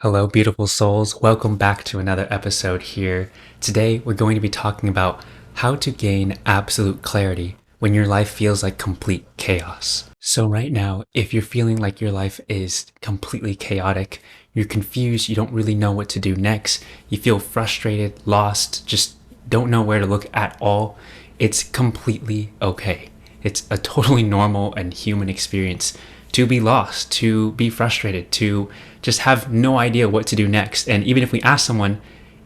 Hello, beautiful souls. Welcome back to another episode here. Today, we're going to be talking about how to gain absolute clarity when your life feels like complete chaos. So right now, if you're feeling like your life is completely chaotic, you're confused, you don't really know what to do next, you feel frustrated, lost, just don't know where to look at all, it's completely okay. It's a totally normal and human experience to be lost, to be frustrated, to just have no idea what to do next. And even if we ask someone,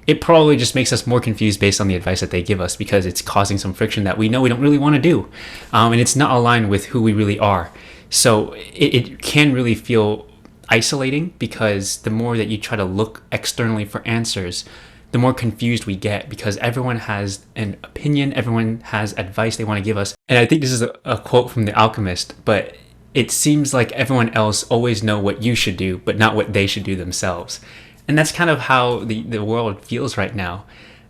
it probably just makes us more confused based on the advice that they give us because it's causing some friction that we know we don't really want to do. And it's not aligned with who we really are. So it can really feel isolating because the more that you try to look externally for answers, the more confused we get because everyone has an opinion, everyone has advice they want to give us. And I think this is a quote from The Alchemist, but it seems like everyone else always know what you should do, but not what they should do themselves. And that's kind of how the world feels right now.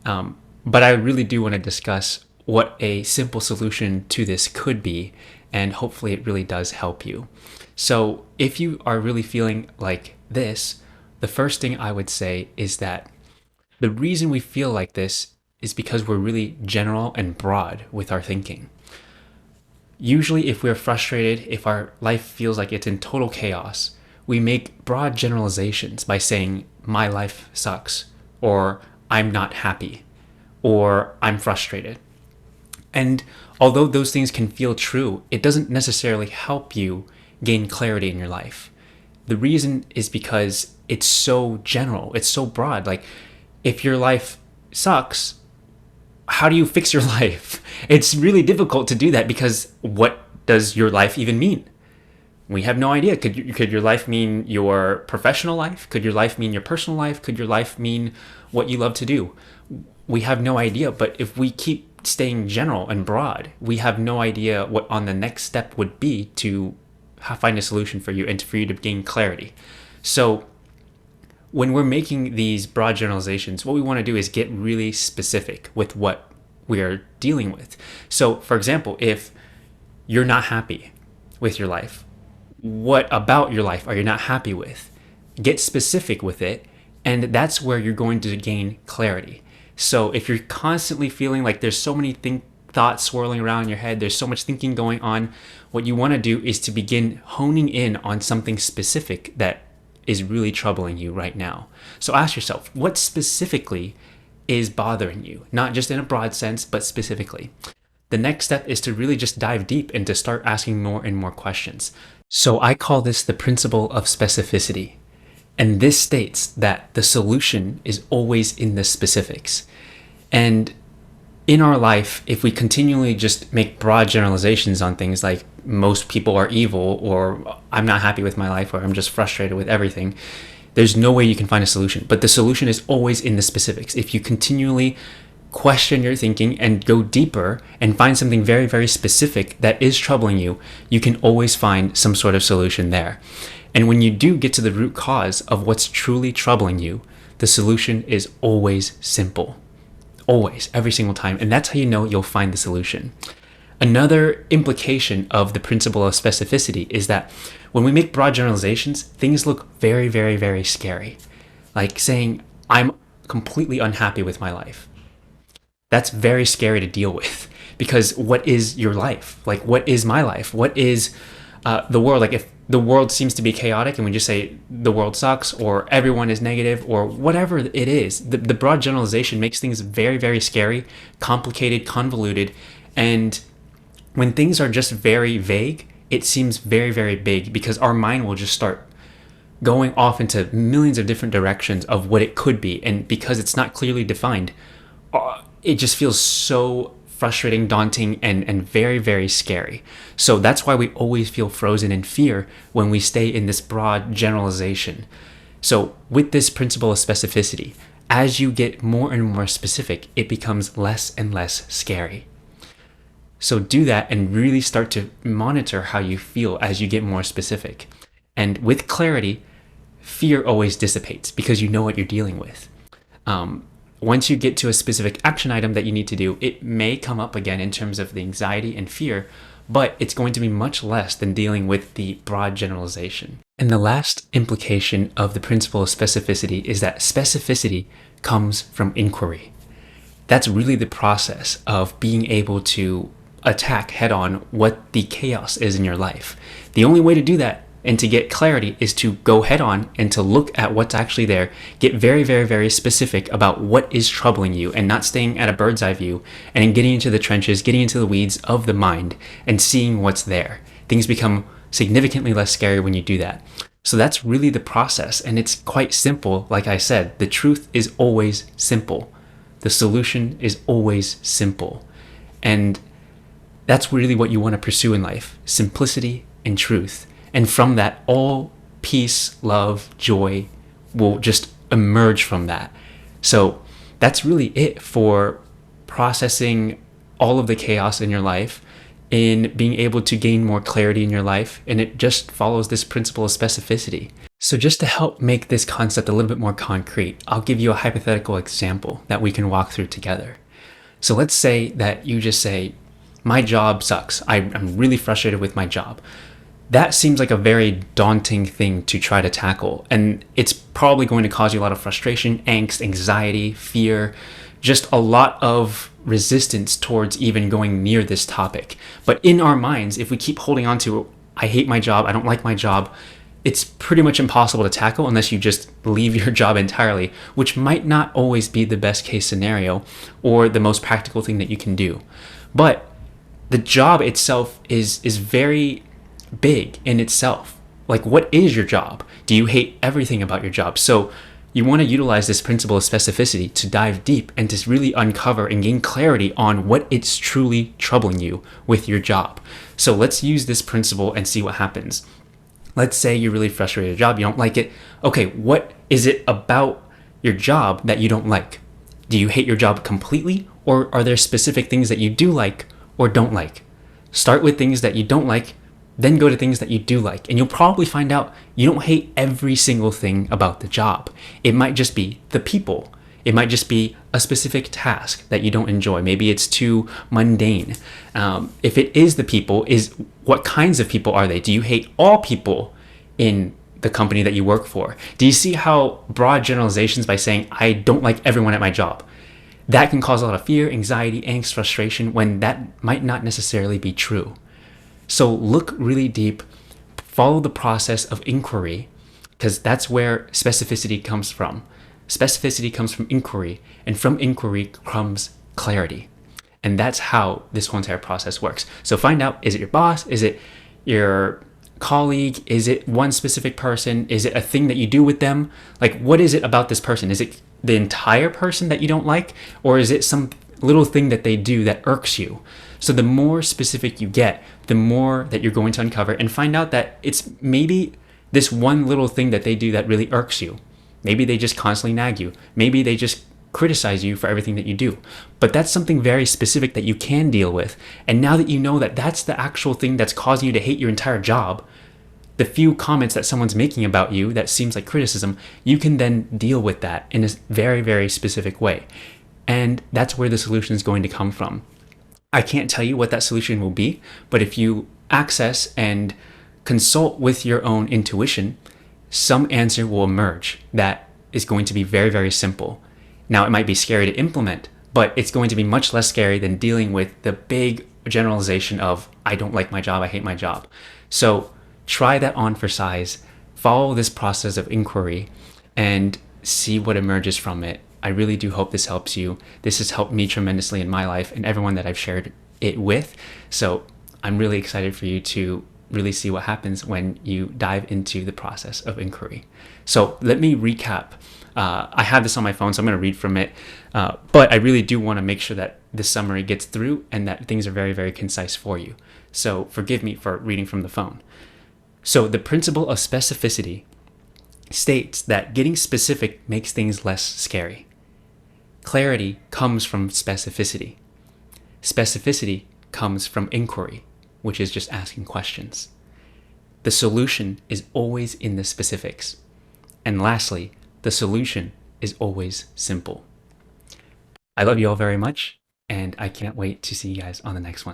But I really do want to discuss what a simple solution to this could be, and hopefully it really does help you. So if you are really feeling like this, the first thing I would say is that the reason we feel like this is because we're really general and broad with our thinking. Usually, if we're frustrated, if our life feels like it's in total chaos, we make broad generalizations by saying, my life sucks, or I'm not happy, or I'm frustrated. And although those things can feel true, it doesn't necessarily help you gain clarity in your life. The reason is because it's so general, it's so broad. Like, if your life sucks, how do you fix your life? It's really difficult to do that because what does your life even mean? We have no idea. Could your life mean your professional life? Could your life mean your personal life? Could your life mean what you love to do? We have no idea. But if we keep staying general and broad, we have no idea what on the next step would be to find a solution for you and for you to gain clarity. So when we're making these broad generalizations, what we want to do is get really specific with what we are dealing with. So, for example, if you're not happy with your life, what about your life are you not happy with? Get specific with it, and that's where you're going to gain clarity. So if you're constantly feeling like there's so many thoughts swirling around in your head, there's so much thinking going on, what you want to do is to begin honing in on something specific that is really troubling you right now. So ask yourself, what specifically is bothering you? Not just in a broad sense, but specifically. The next step is to really just dive deep and to start asking more and more questions. So I call this the principle of specificity. And this states that the solution is always in the specifics. And in our life, if we continually just make broad generalizations on things like most people are evil, or I'm not happy with my life, or I'm just frustrated with everything, there's no way you can find a solution. But the solution is always in the specifics. If you continually question your thinking and go deeper and find something very, very specific that is troubling you, you can always find some sort of solution there. And when you do get to the root cause of what's truly troubling you, the solution is always simple. Always, every single time. And that's how you know you'll find the solution. Another implication of the principle of specificity is that when we make broad generalizations, things look very, very, very scary. Like saying, I'm completely unhappy with my life. That's very scary to deal with because what is your life? Like, what is my life? What is the world? Like, if the world seems to be chaotic and we just say the world sucks or everyone is negative or whatever it is, the broad generalization makes things very, very scary, complicated, convoluted. And when things are just very vague, it seems very, very big because our mind will just start going off into millions of different directions of what it could be. And because it's not clearly defined, it just feels so frustrating, daunting, and very, very scary. So that's why we always feel frozen in fear when we stay in this broad generalization. So with this principle of specificity, as you get more and more specific, it becomes less and less scary. So do that and really start to monitor how you feel as you get more specific. And with clarity, fear always dissipates because you know what you're dealing with. Once you get to a specific action item that you need to do, it may come up again in terms of the anxiety and fear, but it's going to be much less than dealing with the broad generalization. And the last implication of the principle of specificity is that specificity comes from inquiry. That's really the process of being able to attack head on what the chaos is in your life. The only way to do that and to get clarity is to go head on and to look at what's actually there, get very, very, very specific about what is troubling you and not staying at a bird's eye view and then getting into the trenches, getting into the weeds of the mind and seeing what's there. Things become significantly less scary when you do that. So that's really the process, and it's quite simple. Like I said, the truth is always simple. The solution is always simple. And that's really what you want to pursue in life, simplicity and truth. And from that, all peace, love, joy will just emerge from that. So that's really it for processing all of the chaos in your life, in being able to gain more clarity in your life. And it just follows this principle of specificity. So just to help make this concept a little bit more concrete, I'll give you a hypothetical example that we can walk through together. So let's say that you just say, my job sucks. I'm really frustrated with my job. That seems like a very daunting thing to try to tackle. And it's probably going to cause you a lot of frustration, angst, anxiety, fear, just a lot of resistance towards even going near this topic. But in our minds, if we keep holding on to, I hate my job, I don't like my job, it's pretty much impossible to tackle unless you just leave your job entirely, which might not always be the best case scenario or the most practical thing that you can do. But the job itself is very big in itself. Like, what is your job? Do you hate everything about your job? So you want to utilize this principle of specificity to dive deep and to really uncover and gain clarity on what it's truly troubling you with your job. So let's use this principle and see what happens. Let's say you're really frustrated with your job, you don't like it. Okay, what is it about your job that you don't like? Do you hate your job completely, or are there specific things that you do like or don't like? Start with things that you don't like, then go to things that you do like. And you'll probably find out you don't hate every single thing about the job. It might just be the people. It might just be a specific task that you don't enjoy. Maybe it's too mundane. If it is the people, is what kinds of people are they? Do you hate all people in the company that you work for? Do you see how broad generalizations by saying, I don't like everyone at my job? That can cause a lot of fear, anxiety, angst, frustration, when that might not necessarily be true. So look really deep, follow the process of inquiry, because that's where specificity comes from. Specificity comes from inquiry, and from inquiry comes clarity. And that's how this whole entire process works. So find out, is it your boss? Is it your colleague? Is it one specific person? Is it a thing that you do with them? Like, what is it about this person? Is it the entire person that you don't like? Or is it some little thing that they do that irks you? So the more specific you get, the more that you're going to uncover and find out that it's maybe this one little thing that they do that really irks you. Maybe they just constantly nag you. Maybe they just criticize you for everything that you do. But that's something very specific that you can deal with. And now that you know that that's the actual thing that's causing you to hate your entire job, the few comments that someone's making about you that seems like criticism, you can then deal with that in a very, very specific way. And that's where the solution is going to come from. I can't tell you what that solution will be, but if you access and consult with your own intuition, some answer will emerge that is going to be very, very simple. Now, it might be scary to implement, but it's going to be much less scary than dealing with the big generalization of, I don't like my job, I hate my job. So try that on for size, follow this process of inquiry, and see what emerges from it. I really do hope this helps you. This has helped me tremendously in my life and everyone that I've shared it with. So I'm really excited for you to really see what happens when you dive into the process of inquiry. So let me recap. I have this on my phone, so I'm going to read from it. But I really do want to make sure that this summary gets through and that things are very, very concise for you. So forgive me for reading from the phone. So the principle of specificity states that getting specific makes things less scary. Clarity comes from specificity. Specificity comes from inquiry, which is just asking questions. The solution is always in the specifics. And lastly, the solution is always simple. I love you all very much, and I can't wait to see you guys on the next one.